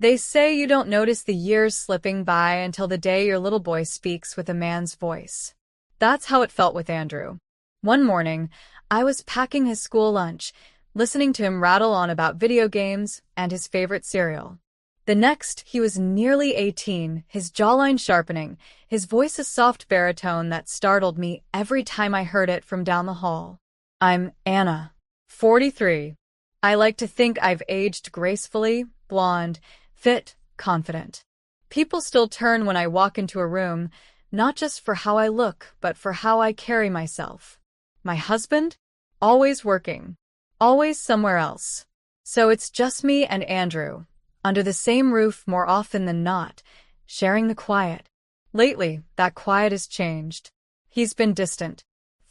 They say you don't notice the years slipping by until the day your little boy speaks with a man's voice. That's how it felt with Andrew. One morning, I was packing his school lunch, listening to him rattle on about video games and his favorite cereal. The next, he was nearly 18, his jawline sharpening, his voice a soft baritone that startled me every time I heard it from down the hall. I'm Anna, 43. I like to think I've aged gracefully, blonde, fit, confident. People still turn when I walk into a room, not just for how I look, but for how I carry myself. My husband? Always working. Always somewhere else. So it's just me and Andrew, under the same roof more often than not, sharing the quiet. Lately, that quiet has changed. He's been distant,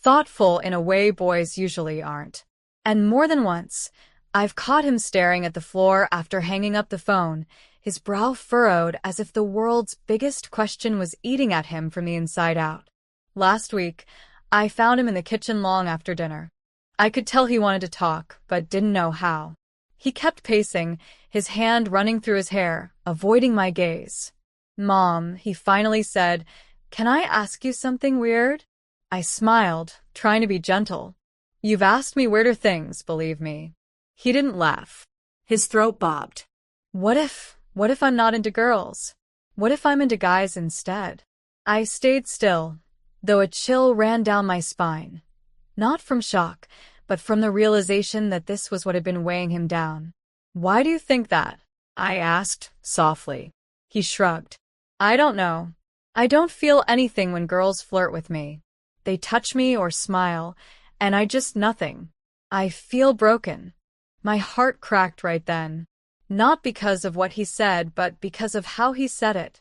thoughtful in a way boys usually aren't. And more than once, I've caught him staring at the floor after hanging up the phone, his brow furrowed as if the world's biggest question was eating at him from the inside out. Last week, I found him in the kitchen long after dinner. I could tell he wanted to talk, but didn't know how. He kept pacing, his hand running through his hair, avoiding my gaze. "Mom," he finally said, "can I ask you something weird?" I smiled, trying to be gentle. "You've asked me weirder things, believe me." He didn't laugh. His throat bobbed. What if I'm not into girls? What if I'm into guys instead? I stayed still, though a chill ran down my spine. Not from shock, but from the realization that this was what had been weighing him down. "Why do you think that?" I asked, softly. He shrugged. "I don't know. I don't feel anything when girls flirt with me. They touch me or smile, and I just nothing. I feel broken." My heart cracked right then. Not because of what he said, but because of how he said it.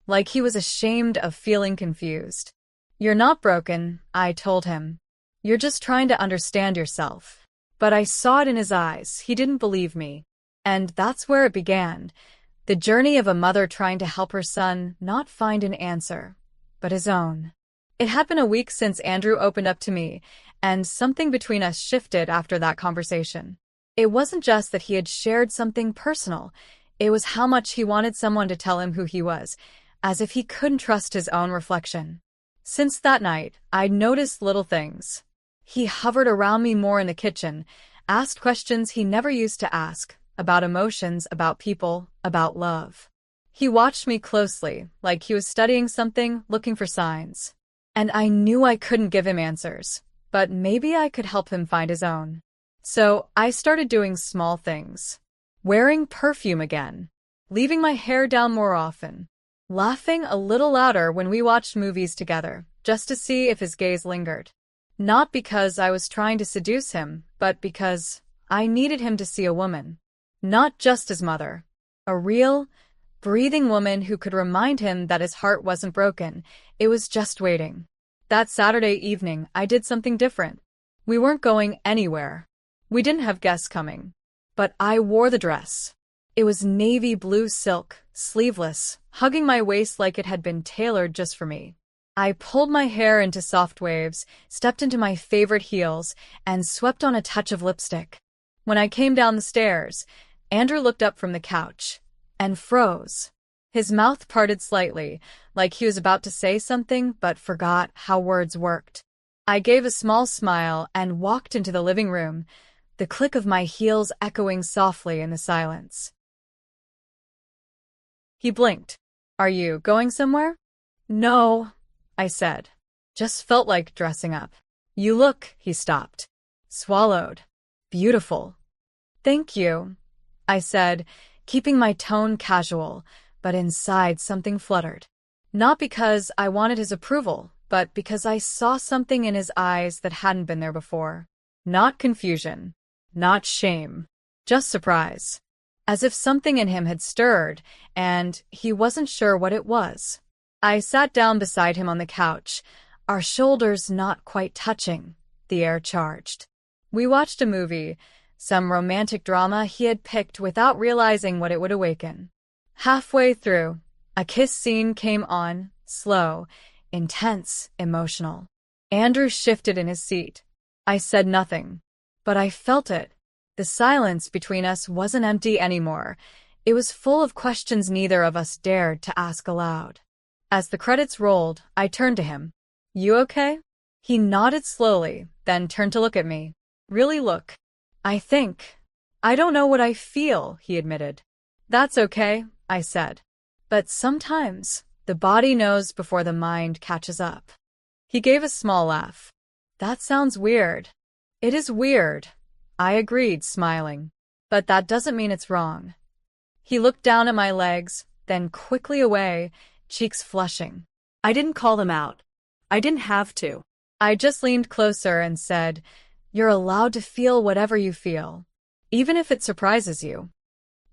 Like he was ashamed of feeling confused. "You're not broken," I told him. "You're just trying to understand yourself." But I saw it in his eyes. He didn't believe me. And that's where it began. The journey of a mother trying to help her son not find an answer, but his own. It had been a week since Andrew opened up to me, and something between us shifted after that conversation. It wasn't just that he had shared something personal. It was how much he wanted someone to tell him who he was, as if he couldn't trust his own reflection. Since that night, I'd noticed little things. He hovered around me more in the kitchen, asked questions he never used to ask, about emotions, about people, about love. He watched me closely, like he was studying something, looking for signs. And I knew I couldn't give him answers, but maybe I could help him find his own. So I started doing small things. Wearing perfume again. Leaving my hair down more often. Laughing a little louder when we watched movies together, just to see if his gaze lingered. Not because I was trying to seduce him, but because I needed him to see a woman. Not just his mother. A real, breathing woman who could remind him that his heart wasn't broken. It was just waiting. That Saturday evening, I did something different. We weren't going anywhere. We didn't have guests coming. But I wore the dress. It was navy blue silk, sleeveless, hugging my waist like it had been tailored just for me. I pulled my hair into soft waves, stepped into my favorite heels, and swept on a touch of lipstick. When I came down the stairs, Andrew looked up from the couch and froze. His mouth parted slightly, like he was about to say something but forgot how words worked. I gave a small smile and walked into the living room, the click of my heels echoing softly in the silence. He blinked. "Are you going somewhere?" "No," I said. "Just felt like dressing up." "You look," he stopped. Swallowed. "Beautiful." "Thank you," I said, keeping my tone casual, but inside something fluttered. Not because I wanted his approval, but because I saw something in his eyes that hadn't been there before. Not confusion. Not shame. Just surprise. As if something in him had stirred, and he wasn't sure what it was. I sat down beside him on the couch, our shoulders not quite touching, the air charged. We watched a movie, some romantic drama he had picked without realizing what it would awaken. Halfway through, a kiss scene came on, slow, intense, emotional. Andrew shifted in his seat. I said nothing, but I felt it. The silence between us wasn't empty anymore. It was full of questions neither of us dared to ask aloud. As the credits rolled, I turned to him. "You okay?" He nodded slowly, then turned to look at me. "Really look." "I think. I don't know what I feel," he admitted. "That's okay," I said. "But sometimes, the body knows before the mind catches up." He gave a small laugh. "That sounds weird." "It is weird," I agreed, smiling. "But that doesn't mean it's wrong." He looked down at my legs, then quickly away, cheeks flushing. "I didn't call them out. I didn't have to." I just leaned closer and said, "You're allowed to feel whatever you feel, even if it surprises you."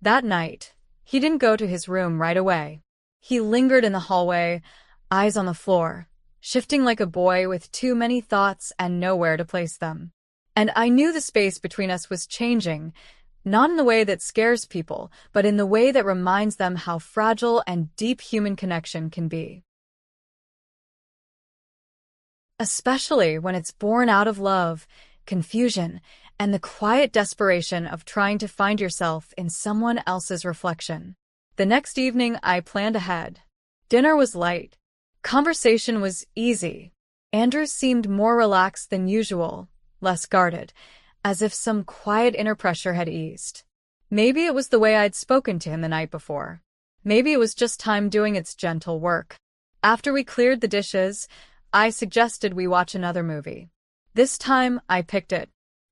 That night, he didn't go to his room right away. He lingered in the hallway, eyes on the floor, shifting like a boy with too many thoughts and nowhere to place them. And I knew the space between us was changing, not in the way that scares people, but in the way that reminds them how fragile and deep human connection can be. Especially when it's born out of love, confusion, and the quiet desperation of trying to find yourself in someone else's reflection. The next evening, I planned ahead. Dinner was light. Conversation was easy. Andrew seemed more relaxed than usual, less guarded, as if some quiet inner pressure had eased. Maybe it was the way I'd spoken to him the night before. Maybe it was just time doing its gentle work. After we cleared the dishes, I suggested we watch another movie. This time, I picked it.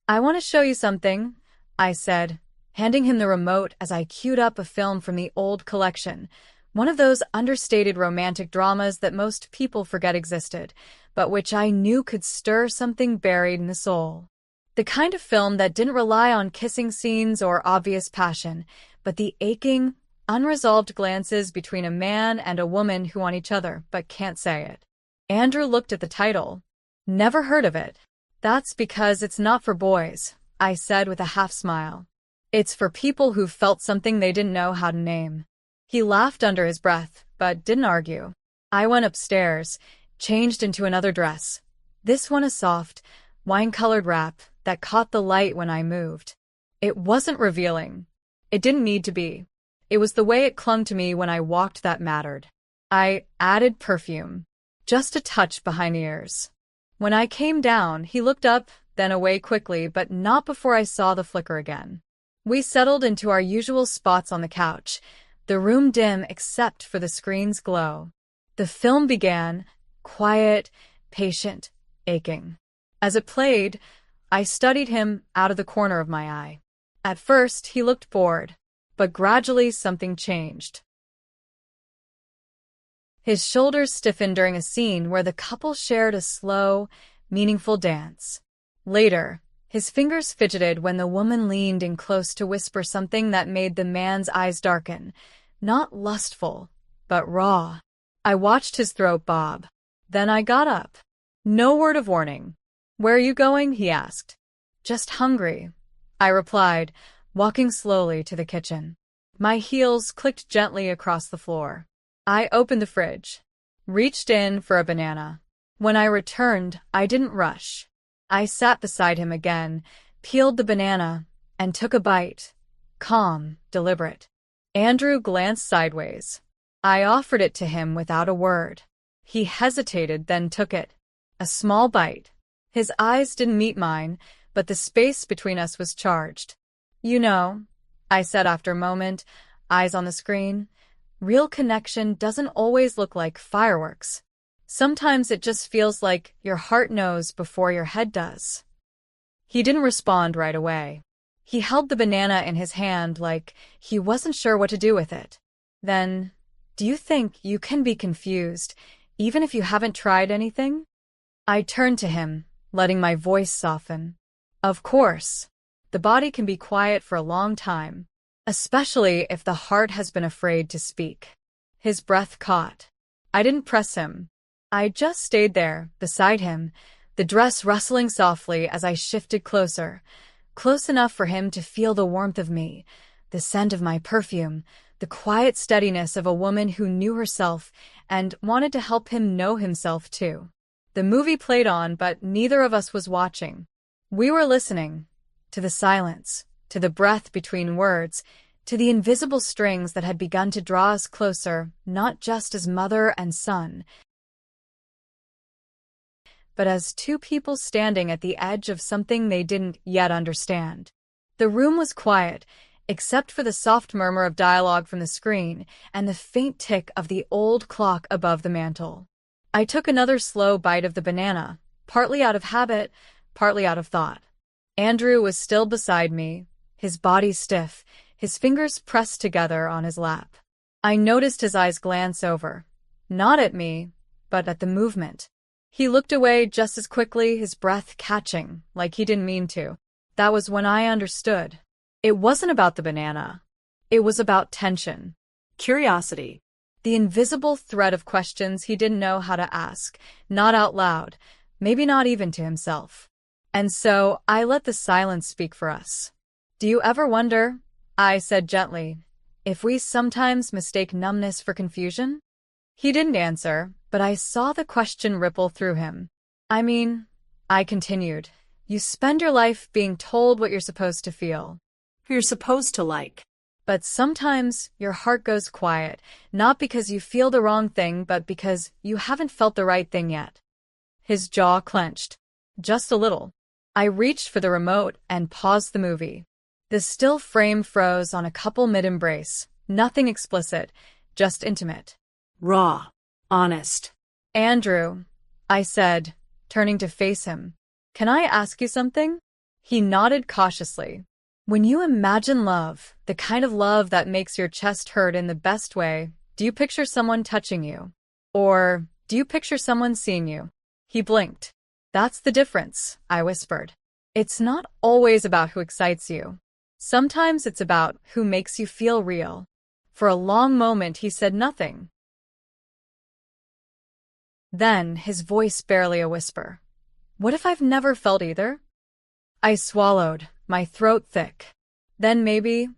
"I want to show you something," I said, handing him the remote as I queued up a film from the old collection, one of those understated romantic dramas that most people forget existed, but which I knew could stir something buried in the soul. The kind of film that didn't rely on kissing scenes or obvious passion, but the aching, unresolved glances between a man and a woman who want each other but can't say it. Andrew looked at the title. "Never heard of it." "That's because it's not for boys," I said with a half smile. "It's for people who felt something they didn't know how to name." He laughed under his breath, but didn't argue. I went upstairs, changed into another dress. This one a soft, wine-colored wrap that caught the light when I moved. It wasn't revealing. It didn't need to be. It was the way it clung to me when I walked that mattered. I added perfume. Just a touch behind the ears. When I came down, he looked up, then away quickly, but not before I saw the flicker again. We settled into our usual spots on the couch, the room dim except for the screen's glow. The film began, quiet, patient, aching. As it played, I studied him out of the corner of my eye. At first, he looked bored, but gradually something changed. His shoulders stiffened during a scene where the couple shared a slow, meaningful dance. Later, his fingers fidgeted when the woman leaned in close to whisper something that made the man's eyes darken. Not lustful, but raw. I watched his throat bob. Then I got up. No word of warning. "Where are you going?" he asked. "Just hungry," I replied, walking slowly to the kitchen. My heels clicked gently across the floor. I opened the fridge, reached in for a banana. When I returned, I didn't rush. I sat beside him again, peeled the banana, and took a bite. Calm, deliberate. Andrew glanced sideways. I offered it to him without a word. He hesitated, then took it. A small bite. His eyes didn't meet mine, but the space between us was charged. "You know," I said after a moment, eyes on the screen, "real connection doesn't always look like fireworks. Sometimes it just feels like your heart knows before your head does." He didn't respond right away. He held the banana in his hand like he wasn't sure what to do with it. Then, "Do you think you can be confused, even if you haven't tried anything?" I turned to him, letting my voice soften. "Of course. The body can be quiet for a long time, especially if the heart has been afraid to speak." His breath caught. I didn't press him. I just stayed there, beside him, the dress rustling softly as I shifted closer, close enough for him to feel the warmth of me, the scent of my perfume, the quiet steadiness of a woman who knew herself and wanted to help him know himself too. The movie played on, but neither of us was watching. We were listening to the silence, to the breath between words, to the invisible strings that had begun to draw us closer, not just as mother and son, but as two people standing at the edge of something they didn't yet understand. The room was quiet, except for the soft murmur of dialogue from the screen and the faint tick of the old clock above the mantel. I took another slow bite of the banana, partly out of habit, partly out of thought. Andrew was still beside me, his body stiff, his fingers pressed together on his lap. I noticed his eyes glance over, not at me, but at the movement. He looked away just as quickly, his breath catching, like he didn't mean to. That was when I understood. It wasn't about the banana. It was about tension. Curiosity. The invisible thread of questions he didn't know how to ask, not out loud, maybe not even to himself. And so I let the silence speak for us. "Do you ever wonder," I said gently, "if we sometimes mistake numbness for confusion?" He didn't answer, but I saw the question ripple through him. "I mean," I continued, "you spend your life being told what you're supposed to feel. You're supposed to like. But sometimes your heart goes quiet, not because you feel the wrong thing, but because you haven't felt the right thing yet." His jaw clenched. Just a little. I reached for the remote and paused the movie. The still frame froze on a couple mid-embrace. Nothing explicit, just intimate. Raw. Honest. "Andrew," I said, turning to face him, "can I ask you something?" He nodded cautiously. "When you imagine love, the kind of love that makes your chest hurt in the best way, do you picture someone touching you? Or do you picture someone seeing you?" He blinked. "That's the difference," I whispered. "It's not always about who excites you. Sometimes it's about who makes you feel real." For a long moment he said nothing. Then, his voice barely a whisper, "What if I've never felt either?" I swallowed, my throat thick. "Then maybe,"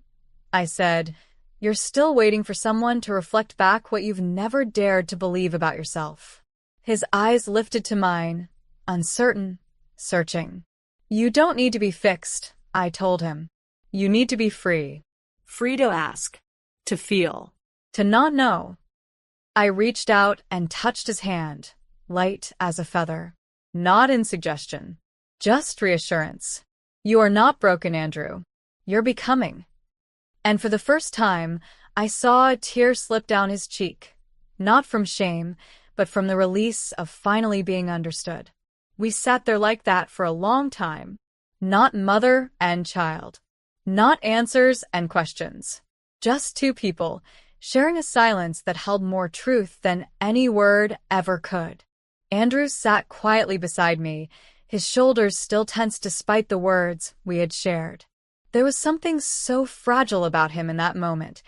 I said, "you're still waiting for someone to reflect back what you've never dared to believe about yourself." His eyes lifted to mine, uncertain, searching. "You don't need to be fixed," I told him. "You need to be free." Free to ask. To feel. To not know. I reached out and touched his hand, light as a feather. Not in suggestion. Just reassurance. "You are not broken, Andrew. You're becoming." And for the first time, I saw a tear slip down his cheek. Not from shame, but from the release of finally being understood. We sat there like that for a long time. Not mother and child. Not answers and questions. Just two people, sharing a silence that held more truth than any word ever could. Andrew sat quietly beside me, his shoulders still tense despite the words we had shared. There was something so fragile about him in that moment,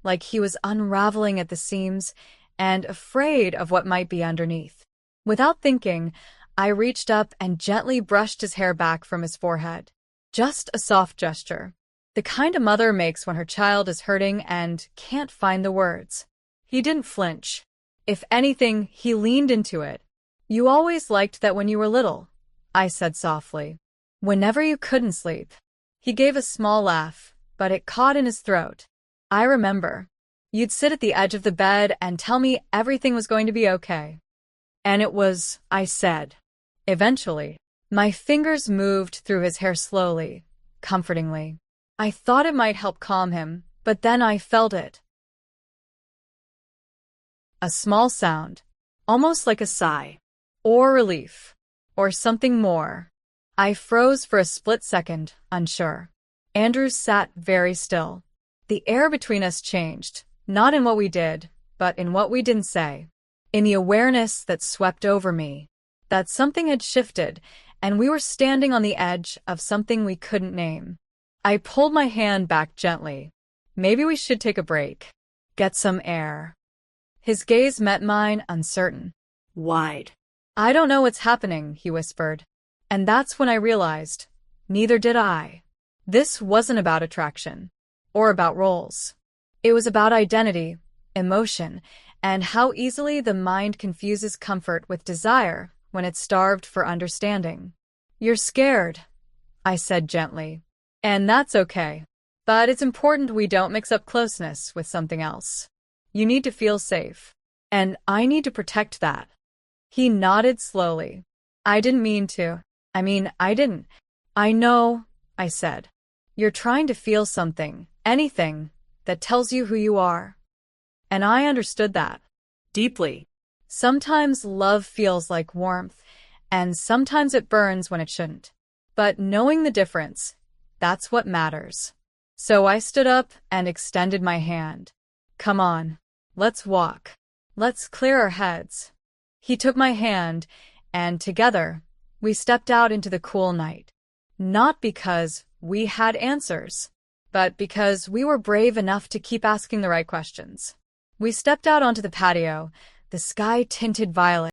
like he was unraveling at the seams and afraid of what might be underneath. Without thinking, I reached up and gently brushed his hair back from his forehead. Just a soft gesture. The kind a mother makes when her child is hurting and can't find the words. He didn't flinch. If anything, he leaned into it. "You always liked that when you were little," I said softly. "Whenever you couldn't sleep." He gave a small laugh, but it caught in his throat. "I remember. You'd sit at the edge of the bed and tell me everything was going to be okay." "And it was," I said. Eventually, my fingers moved through his hair slowly, comfortingly. I thought it might help calm him, but then I felt it. A small sound, almost like a sigh, or relief, or something more. I froze for a split second, unsure. Andrew sat very still. The air between us changed, not in what we did, but in what we didn't say. In the awareness that swept over me. That something had shifted, and we were standing on the edge of something we couldn't name. I pulled my hand back gently. "Maybe we should take a break. Get some air." His gaze met mine, uncertain. Wide. "I don't know what's happening," he whispered. And that's when I realized, neither did I. This wasn't about attraction, or about roles. It was about identity, emotion, and how easily the mind confuses comfort with desire when it's starved for understanding. "You're scared," I said gently. And that's okay. But it's important we don't mix up closeness with something else. You need to feel safe. And I need to protect that. He nodded slowly. I didn't mean to. I didn't. I know, I said. You're trying to feel something, anything, that tells you who you are. And I understood that. Deeply. Sometimes love feels like warmth, and sometimes it burns when it shouldn't. But knowing the difference, that's what matters. So I stood up and extended my hand. Come on, let's walk. Let's clear our heads. He took my hand, and together, we stepped out into the cool night. Not because we had answers, but because we were brave enough to keep asking the right questions. We stepped out onto the patio, the sky tinted violet.